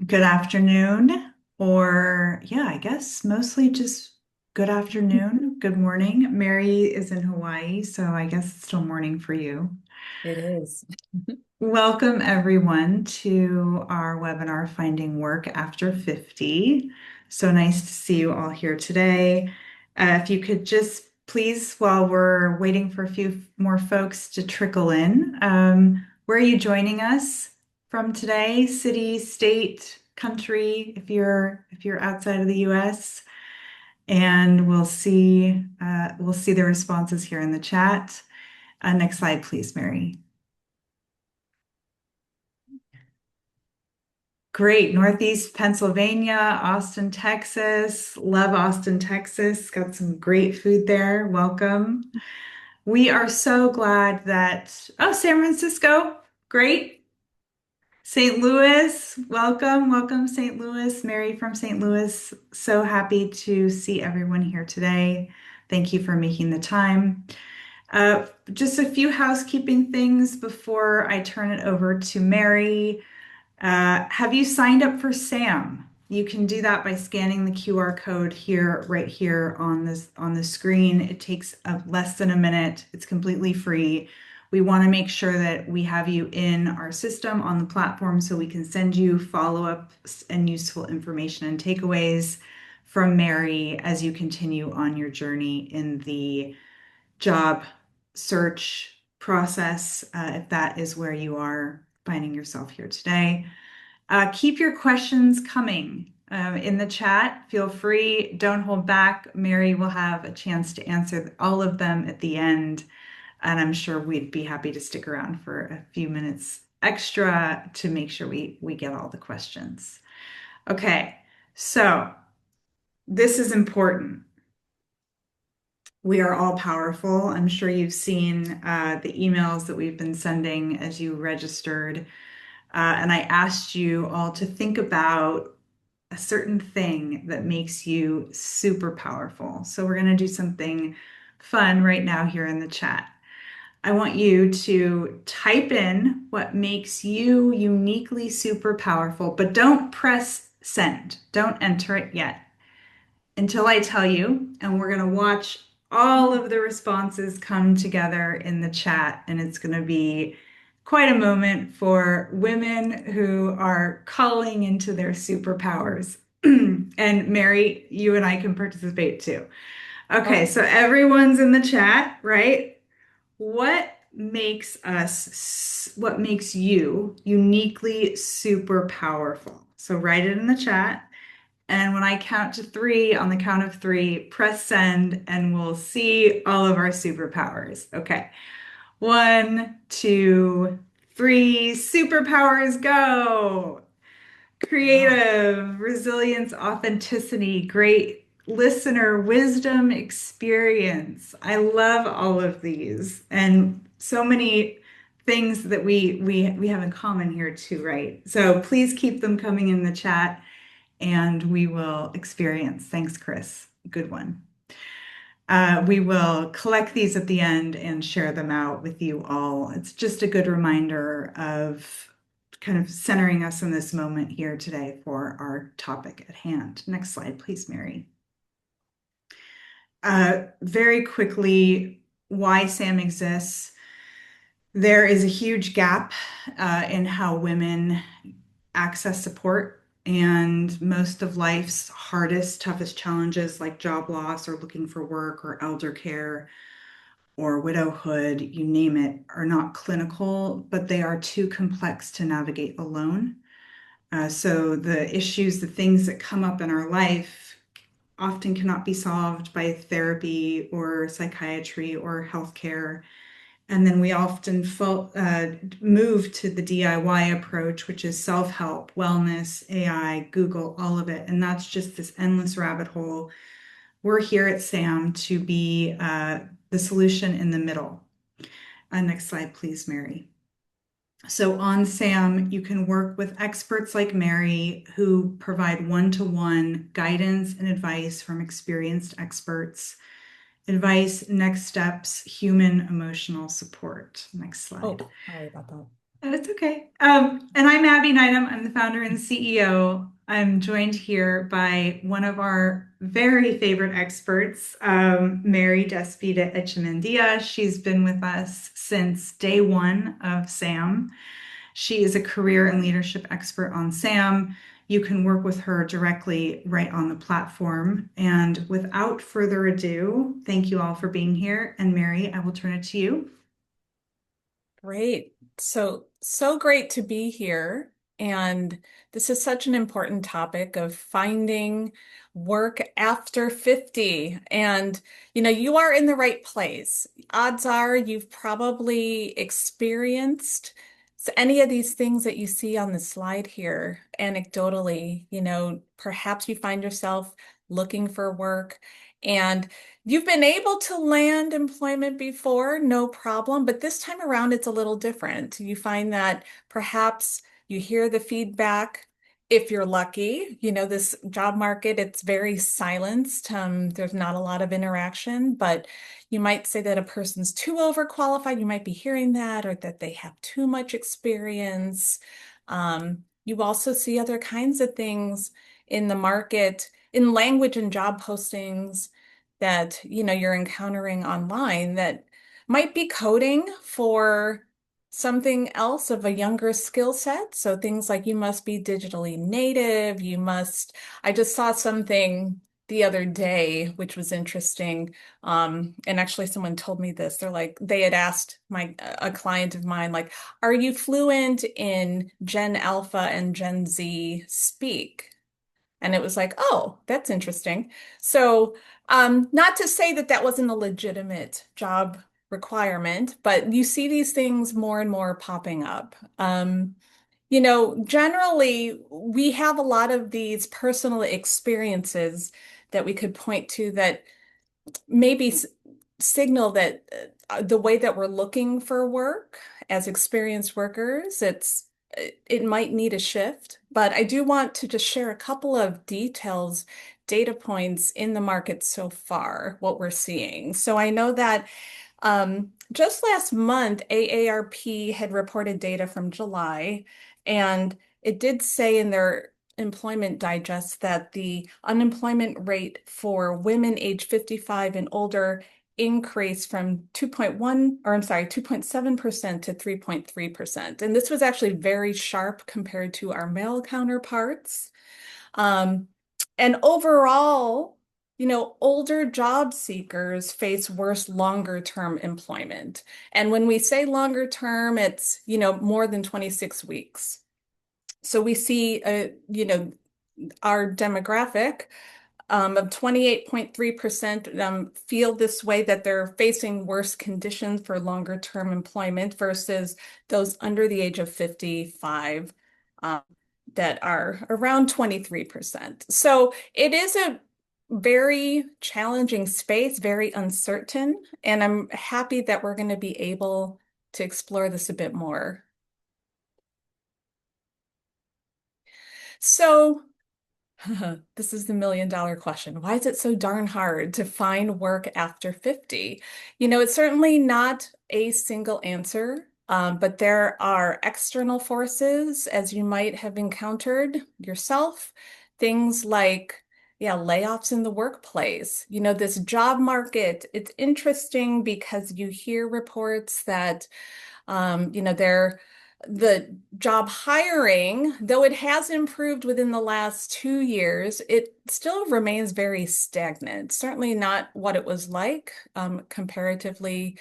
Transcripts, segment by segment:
good afternoon, or yeah, I guess mostly just good afternoon, good morning. Mary is in Hawaii, so I guess it's still morning for you. It is. Welcome, everyone, to our webinar, Finding Work After 50. So nice to see you all here today. If you could just please, while we're waiting for a few more folks to trickle in, where are you joining us from today? City, state, country, if you're outside of the US, and we'll see the responses here in the chat. Next slide, please, Mary. Great. Northeast Pennsylvania, Austin, Texas. Love Austin, Texas. Got some great food there. Welcome. We are so glad San Francisco. Great. St. Louis. Welcome. Welcome, St. Louis. Mary from St. Louis. So happy to see everyone here today. Thank you for making the time. Just a few housekeeping things before I turn it over to Mary. Have you signed up for SAM? You can do that by scanning the QR code here, right here on the screen. It takes less than a minute. It's completely free. We want to make sure that we have you in our system on the platform so we can send you follow-ups and useful information and takeaways from Mary as you continue on your journey in the job search process, if that is where you are finding yourself here today. Keep your questions coming in the chat. Feel free, don't hold back. Mary will have a chance to answer all of them at the end, and I'm sure we'd be happy to stick around for a few minutes extra to make sure we get all the questions. Okay, so this is important. We are all powerful. I'm sure you've seen the emails that we've been sending as you registered. And I asked you all to think about a certain thing that makes you super powerful. So we're going to do something fun right now here in the chat. I want you to type in what makes you uniquely super powerful, but don't press send. Don't enter it yet until I tell you, and we're going to watch all of the responses come together in the chat, and it's going to be quite a moment for women who are calling into their superpowers. And Mary, you and I can participate too. Okay, Okay. so everyone's in the chat, right? What makes you uniquely super powerful? So write it in the chat. And when I count to three, on the count of three, press send and we'll see all of our superpowers. Okay. One, two, three. Superpowers go. Wow. Creative, resilience, authenticity, great listener, wisdom, experience. I love all of these and so many things that we have in common here too, right? So please keep them coming in the chat and we will experience. Thanks, Chris. Good one. We will collect these at the end and share them out with you all. It's just a good reminder of kind of centering us in this moment here today for our topic at hand. Next slide, please, Mary. Very quickly, why SAM exists. There is a huge gap in how women access support, and most of life's hardest, toughest challenges like job loss or looking for work or elder care or widowhood, you name it, are not clinical, but they are too complex to navigate alone. So the issues, the things that come up in our life often cannot be solved by therapy or psychiatry or healthcare. And then we often move to the DIY approach, which is self-help, wellness, AI, Google, all of it. And that's just this endless rabbit hole. We're here at SAM to be the solution in the middle. Next slide, please, Mary. So on SAM, you can work with experts like Mary who provide one-to-one guidance and advice from experienced experts. Advice, next steps, human emotional support. Next Oh, slide. sorry about that. It's okay. And I'm Abby Neidham. I'm the founder and CEO. I'm joined here by one of our very favorite experts, Mary Despe de Echemendia. She's been with us since day one of SAM. She is a career and leadership expert on SAM. You can work with her directly right on the platform. And without further ado, thank you all for being here. And Mary, I will turn it to you. Great. So great to be here. And this is such an important topic of finding work after 50. And, you are in the right place. Odds are you've probably experienced any of these things that you see on the slide here anecdotally. Perhaps you find yourself looking for work and you've been able to land employment before, no problem, but this time around it's a little different. You find that perhaps you hear the feedback. If you're lucky, this job market, it's very silenced. There's not a lot of interaction, but you might say that a person's too overqualified. You might be hearing that, or that they have too much experience. You also see other kinds of things in the market, in language and job postings that you're encountering online that might be coding for something else of a younger skill set. So things like you must be digitally native, I just saw something the other day, which was interesting. And actually someone told me this. They had asked a client of mine, like, are you fluent in Gen Alpha and Gen Z speak? And it was like, oh, that's interesting. So, not to say that that wasn't a legitimate job requirement, but you see these things more and more popping up. Generally, we have a lot of these personal experiences that we could point to that maybe signal that the way that we're looking for work as experienced workers, it might need a shift. But I do want to just share a couple of data points in the market so far, what we're seeing. So I know that just last month, AARP had reported data from July, and it did say in their employment digest that the unemployment rate for women age 55 and older increased from 2.1, or I'm sorry, 2.7% to 3.3%. And this was actually very sharp compared to our male counterparts. Um, and overall, older job seekers face worse longer term employment. And when we say longer term, it's, more than 26 weeks. So we see, our demographic of 28.3% feel this way, that they're facing worse conditions for longer term employment versus those under the age of 55 um, that are around 23%. So it is a very challenging space, very uncertain, and I'm happy that we're going to be able to explore this a bit more. So this is the million-dollar question. Why is it so darn hard to find work after 50? It's certainly not a single answer, but there are external forces, as you might have encountered yourself, things like, yeah, layoffs in the workplace. This job market, it's interesting because you hear reports that the job hiring, though it has improved within the last 2 years, it still remains very stagnant. Certainly not what it was like comparatively,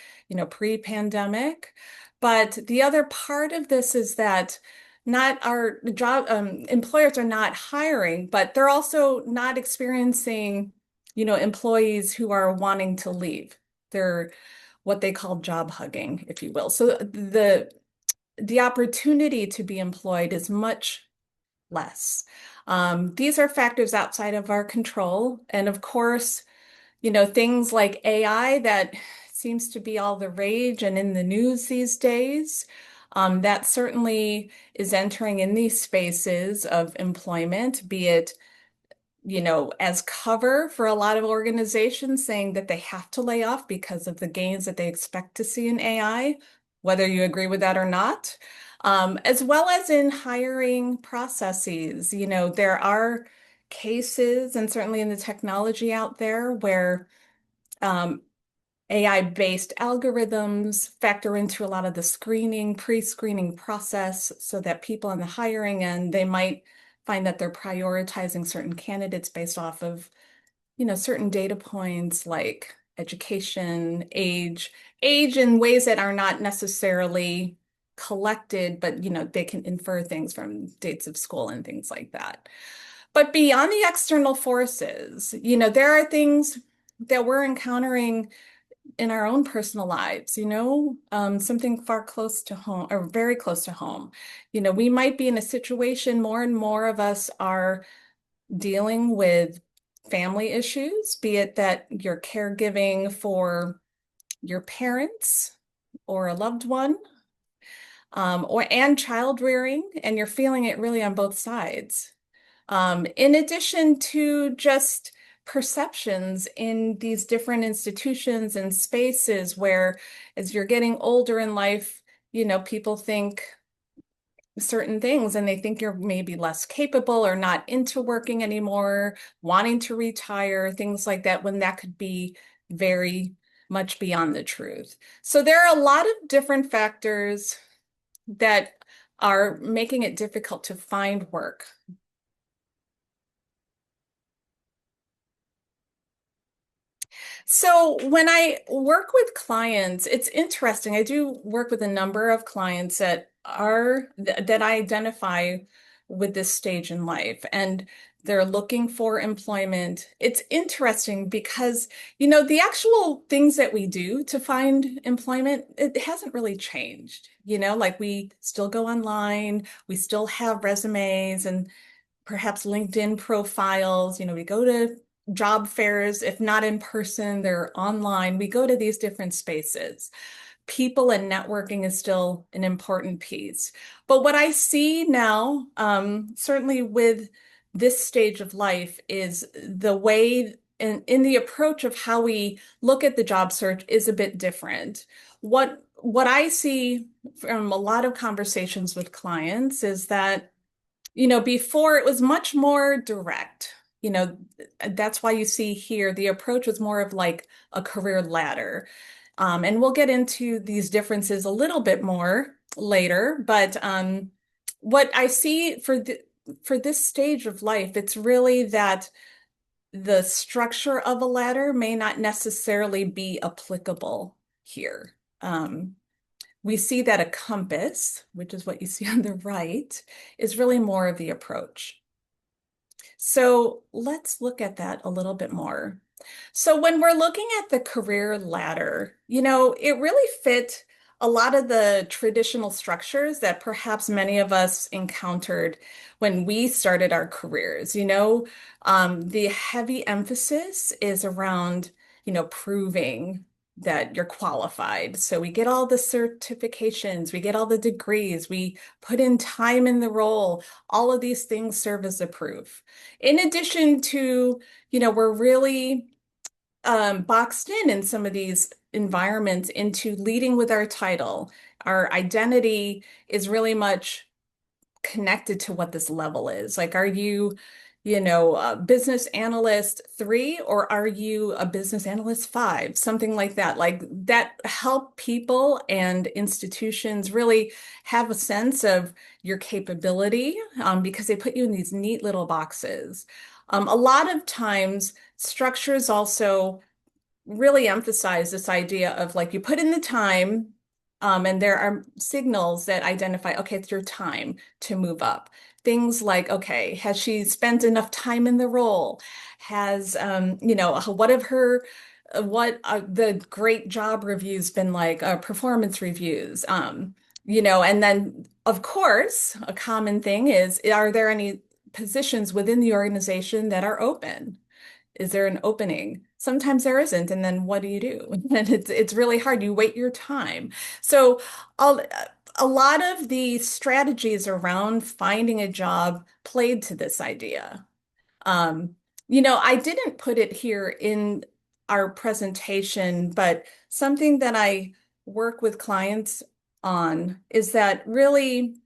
pre-pandemic. But the other part of this is that not our job employers are not hiring, but they're also not experiencing, employees who are wanting to leave. They're what they call job hugging, if you will. So the opportunity to be employed is much less. These are factors outside of our control. And of course, things like AI that seems to be all the rage and in the news these days. That certainly is entering in these spaces of employment, be it as cover for a lot of organizations saying that they have to lay off because of the gains that they expect to see in AI, whether you agree with that or not. as well as in hiring processes. There are cases, and certainly in the technology out there, where um, AI-based algorithms factor into a lot of the pre-screening process so that people on the hiring end, they might find that they're prioritizing certain candidates based off of, certain data points like education, age in ways that are not necessarily collected, but, they can infer things from dates of school and things like that. But beyond the external forces, there are things that we're encountering in our own personal lives, something far close to home or very close to home. We might be in a situation, more and more of us are dealing with family issues, be it that you're caregiving for your parents or a loved one, or and child rearing, and you're feeling it really on both sides. In addition to just perceptions in these different institutions and spaces where, as you're getting older in life, people think certain things and they think you're maybe less capable or not into working anymore, wanting to retire, things like that, when that could be very much beyond the truth. So there are a lot of different factors that are making it difficult to find work. So when I work with clients, it's interesting. I do work with a number of clients that I identify with this stage in life, and they're looking for employment. It's interesting because, the actual things that we do to find employment, it hasn't really changed. Like we still go online, we still have resumes and perhaps LinkedIn profiles. We go to job fairs, if not in person, they're online. We go to these different spaces. People and networking is still an important piece. But what I see now, certainly with this stage of life, is the way in the approach of how we look at the job search is a bit different. What I see from a lot of conversations with clients is that before it was much more direct. That's why you see here the approach was more of like a career ladder. And we'll get into these differences a little bit more later. But what I see for this stage of life, it's really that the structure of a ladder may not necessarily be applicable here. Um, we see that a compass, which is what you see on the right, is really more of the approach. So let's look at that a little bit more. So when we're looking at the career ladder, it really fit a lot of the traditional structures that perhaps many of us encountered when we started our careers. The heavy emphasis is around, proving that you're qualified. So we get all the certifications, we get all the degrees, we put in time in the role. All of these things serve as a proof. In addition to, we're really boxed in some of these environments into leading with our title. Our identity is really much connected to what this level is. Like, are you, a business analyst 3 or are you a business analyst 5? Something like that. Like that help people and institutions really have a sense of your capability, because they put you in these neat little boxes. A lot of times, structures also really emphasize this idea of like you put in the time, and there are signals that identify, okay, it's your time to move up. Things like, okay, has she spent enough time in the role? Has, what are the great job reviews been like, performance reviews? And then, of course, a common thing is, are there any positions within the organization that are open? Is there an opening? Sometimes there isn't, and then what do you do? And it's really hard. You wait your time. So a, a lot of the strategies around finding a job played to this idea. Um, I didn't put it here in our presentation, but something that I work with clients on is that really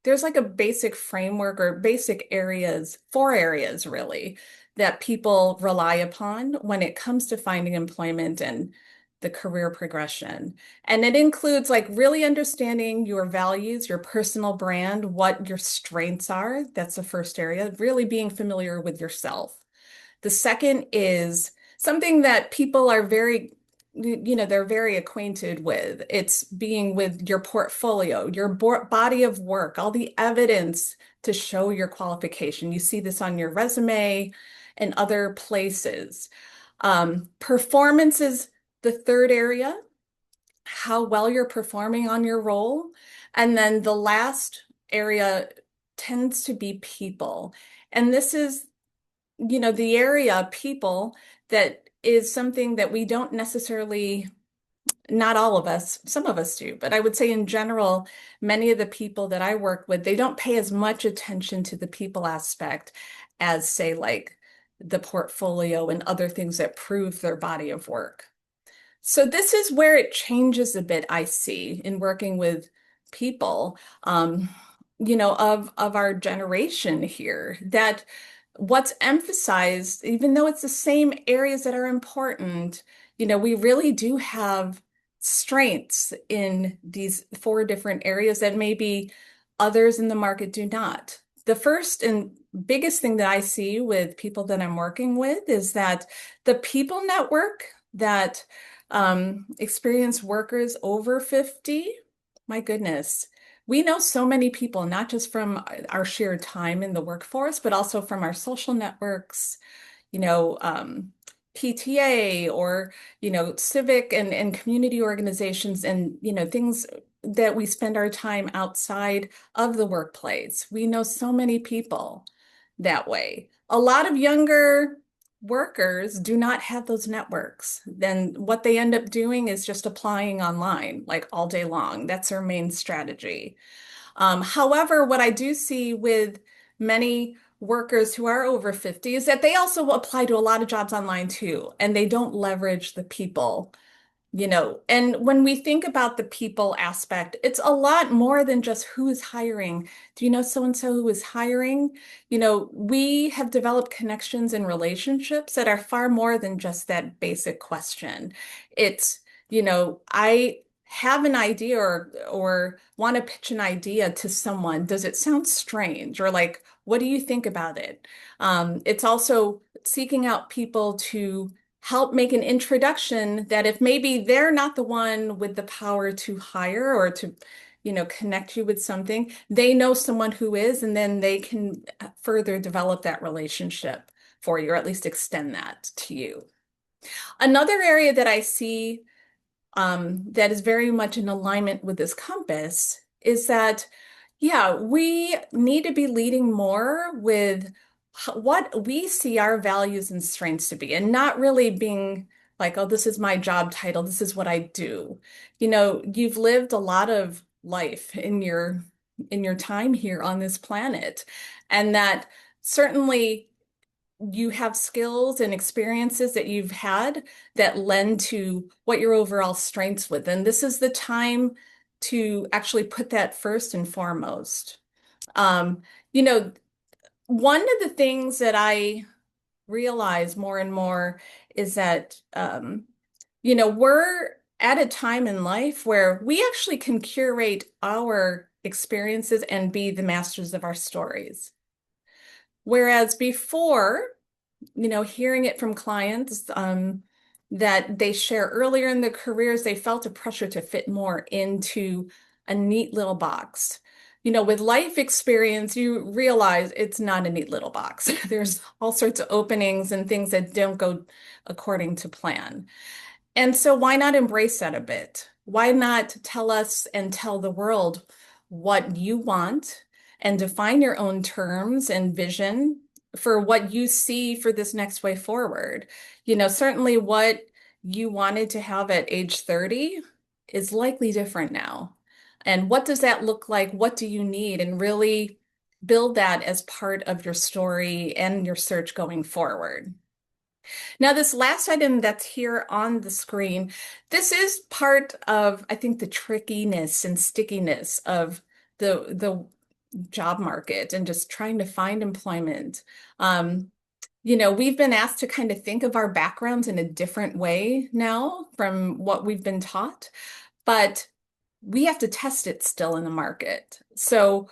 there's like a basic framework or basic areas, four areas really, that people rely upon when it comes to finding employment and the career progression. And it includes like really understanding your values, your personal brand, what your strengths are. That's the first area, really being familiar with yourself. The second is something that people are they're very acquainted with. It's being with your portfolio, your body of work, all the evidence to show your qualification. You see this on your resume and other places. Performance is the third area, how well you're performing on your role. And then the last area tends to be people. And this is the area people that is something that we don't necessarily, not all of us, some of us do, but I would say in general, many of the people that I work with, they don't pay as much attention to the people aspect as, say, like the portfolio and other things that prove their body of work. So this is where it changes a bit, I see, in working with people, of our generation here, that what's emphasized, even though it's the same areas that are important, we really do have strengths in these four different areas that maybe others in the market do not. The first and biggest thing that I see with people that I'm working with is that the people network that experienced workers over 50, my goodness. We know so many people, not just from our shared time in the workforce, but also from our social networks, you know, um, PTA or, civic and community organizations and, things that we spend our time outside of the workplace. We know so many people that way. A lot of younger workers do not have those networks. Then what they end up doing is just applying online, like all day long. That's their main strategy. However, what I do see with many workers who are over 50 is that they also apply to a lot of jobs online too, and they don't leverage the people. And when we think about the people aspect, it's a lot more than just who is hiring. Do you know so and so who is hiring? We have developed connections and relationships that are far more than just that basic question. It's, I have an idea or want to pitch an idea to someone. Does it sound strange? Or like, what do you think about it? It's also seeking out people to help make an introduction that if maybe they're not the one with the power to hire or to, connect you with something, they know someone who is, and then they can further develop that relationship for you, or at least extend that to you. Another area that I see that is very much in alignment with this compass is that, yeah, we need to be leading more with what we see our values and strengths to be, and not really being like, oh, this is my job title, this is what I do. You've lived a lot of life in your time here on this planet, and that certainly you have skills and experiences that you've had that lend to what your overall strengths with. And this is the time to actually put that first and foremost. Um, you know, One of the things that I realize more and more is that, we're at a time in life where we actually can curate our experiences and be the masters of our stories. Whereas before, hearing it from clients that they share earlier in their careers, they felt a pressure to fit more into a neat little box. With life experience, you realize it's not a neat little box. There's all sorts of openings and things that don't go according to plan. And so why not embrace that a bit? Why not tell us and tell the world what you want and define your own terms and vision for what you see for this next way forward? Certainly what you wanted to have at age 30 is likely different now. And what does that look like? What do you need? And really build that as part of your story and your search going forward. Now, this last item that's here on the screen, this is part of, I think, the trickiness and stickiness of the job market and just trying to find employment. Um, we've been asked to kind of think of our backgrounds in a different way now from what we've been taught, but we have to test it still in the market. So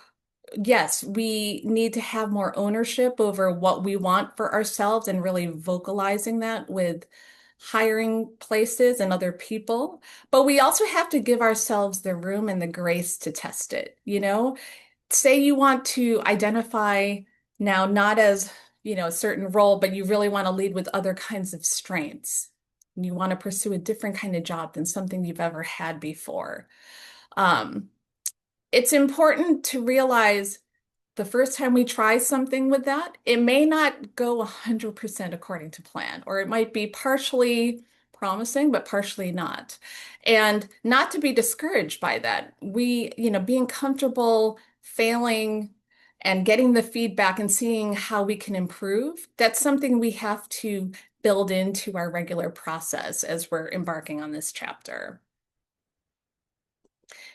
yes, we need to have more ownership over what we want for ourselves and really vocalizing that with hiring places and other people. But we also have to give ourselves the room and the grace to test it. Say you want to identify now not as, a certain role, but you really want to lead with other kinds of strengths. You want to pursue a different kind of job than something you've ever had before. Um, it's important to realize the first time we try something with that, it may not go 100% according to plan, or it might be partially promising, but partially not. And not to be discouraged by that. Being comfortable failing and getting the feedback and seeing how we can improve, that's something we have to build into our regular process as we're embarking on this chapter.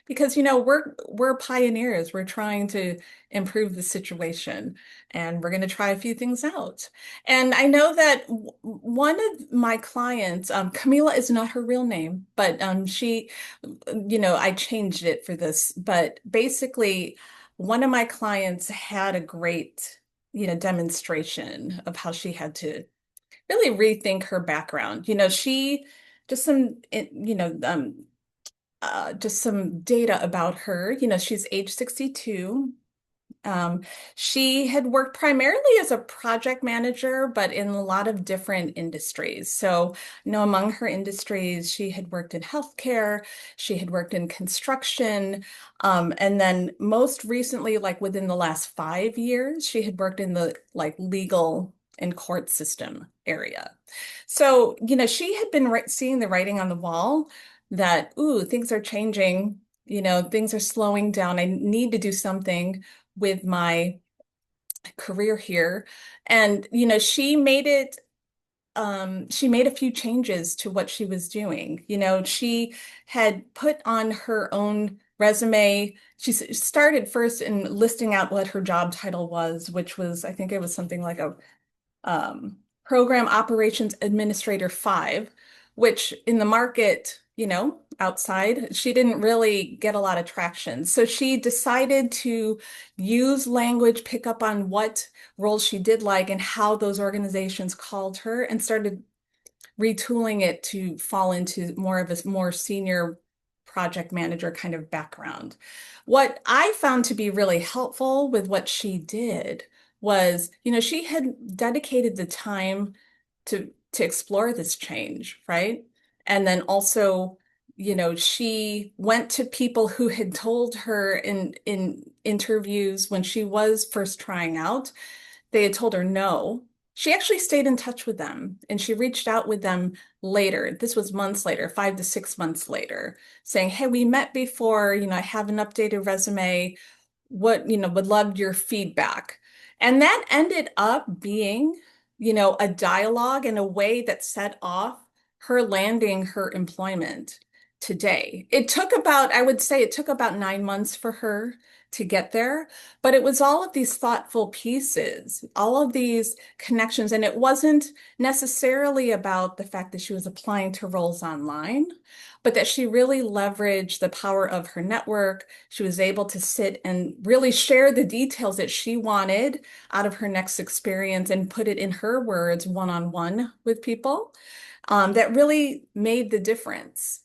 Because we're pioneers. We're trying to improve the situation, and we're going to try a few things out. And I know that one of my clients, Camila is not her real name, but I changed it for this. But basically, one of my clients had a great, demonstration of how she had to really rethink her background. She just just some data about her. She's age 62. Um, she had worked primarily as a project manager, but in a lot of different industries. So, among her industries, she had worked in healthcare, she had worked in construction, and then most recently, like within the last 5 years, she had worked in the like legal and court system area. So, she had been seeing the writing on the wall that, ooh, things are changing, things are slowing down. I need to do something with my career here. And, she made a few changes to what she was doing. She had put on her own resume. She started first in listing out what her job title was, which was, I think it was something like a Program Operations Administrator 5, which in the market, outside, she didn't really get a lot of traction. So she decided to use language, pick up on what roles she did like and how those organizations called her, and started retooling it to fall into more of a more senior project manager kind of background. What I found to be really helpful with what she did was, she had dedicated the time to explore this change, right? And then also, she went to people who had told her in interviews when she was first trying out, they had told her no. She actually stayed in touch with them and she reached out with them later. This was months later, 5 to 6 months later, saying, "Hey, we met before, I have an updated resume. Would love your feedback." And that ended up being, a dialogue in a way that set off her landing her employment today. I would say it took about 9 months for her to get there, but it was all of these thoughtful pieces, all of these connections. And it wasn't necessarily about the fact that she was applying to roles online, but that she really leveraged the power of her network. She was able to sit and really share the details that she wanted out of her next experience and put it in her words, one-on-one with people, that really made the difference.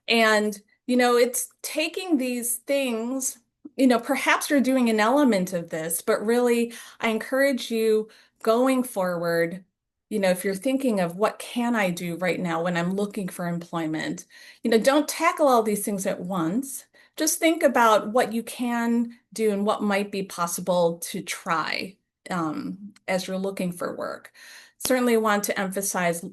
And, it's taking these things, perhaps you're doing an element of this, but really, I encourage you going forward, if you're thinking of what can I do right now when I'm looking for employment, don't tackle all these things at once. Just think about what you can do and what might be possible to try as you're looking for work. Certainly want to emphasize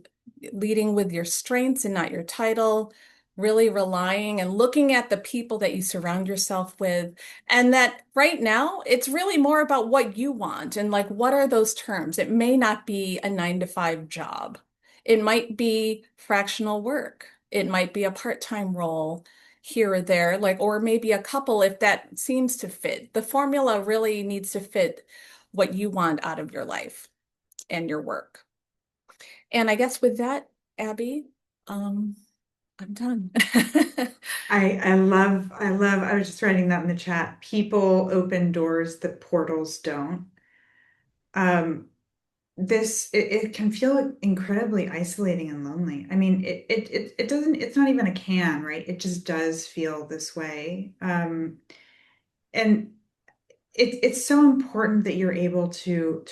leading with your strengths and not your title, really relying and looking at the people that you surround yourself with. And that right now, it's really more about what you want and like, what are those terms? It may not be a 9 to 5 job. It might be fractional work. It might be a part-time role here or there, like, or maybe a couple if that seems to fit. The formula really needs to fit what you want out of your life and your work. And I guess with that, Abby, um, I'm done. I was just writing that in the chat. People open doors that portals don't. Um, it can feel incredibly isolating and lonely. I mean, it doesn't, it's not even a can, right? It just does feel this way. And it's so important that you're able to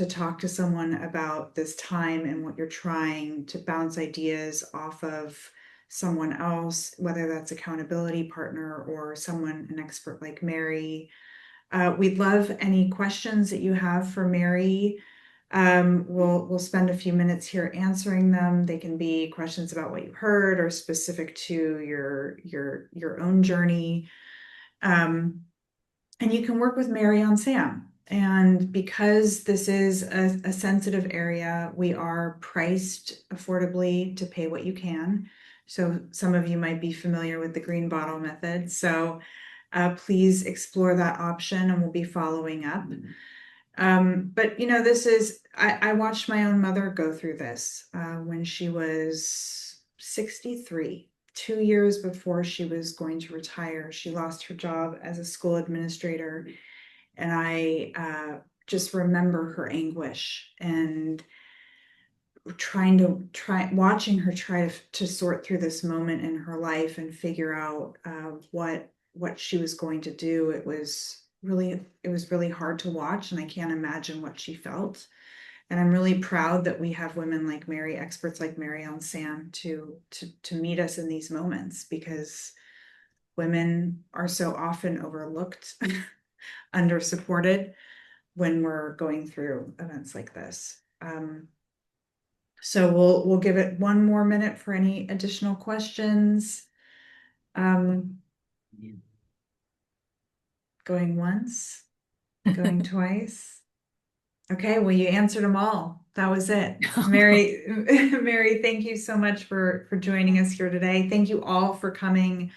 talk to someone about this time and what you're trying to bounce ideas off of someone else, whether that's accountability partner or someone, an expert like Mary. We'd love any questions that you have for Mary. We'll spend a few minutes here answering them. They can be questions about what you heard or specific to your own journey. Um, and you can work with Mary on Sam. And because this is a sensitive area, we are priced affordably to pay what you can. So some of you might be familiar with the green bottle method. So please explore that option and we'll be following up. But I watched my own mother go through this when she was 63, 2 years before she was going to retire. She lost her job as a school administrator. And I just remember her anguish and watching her try to sort through this moment in her life and figure out what she was going to do. It was really hard to watch, and I can't imagine what she felt. And I'm really proud that we have women like Mary, experts like Mary on Sam, to meet us in these moments, because women are so often overlooked, under supported when we're going through events like this. So we'll give it one more minute for any additional questions. Um, Going once, going twice. Okay, well, you answered them all. That was it. Mary, Mary, thank you so much for joining us here today. Thank you all for coming,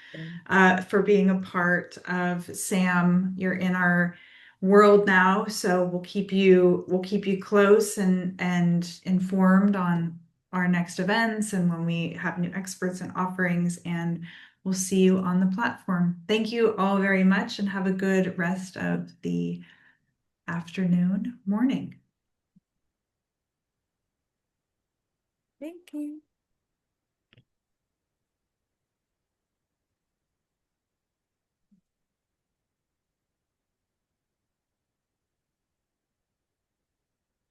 for being a part of Sam. You're in our world now, so we'll keep you close and informed on our next events and when we have new experts and offerings, and we'll see you on the platform. Thank you all very much and have a good rest of the afternoon, morning. Thank you.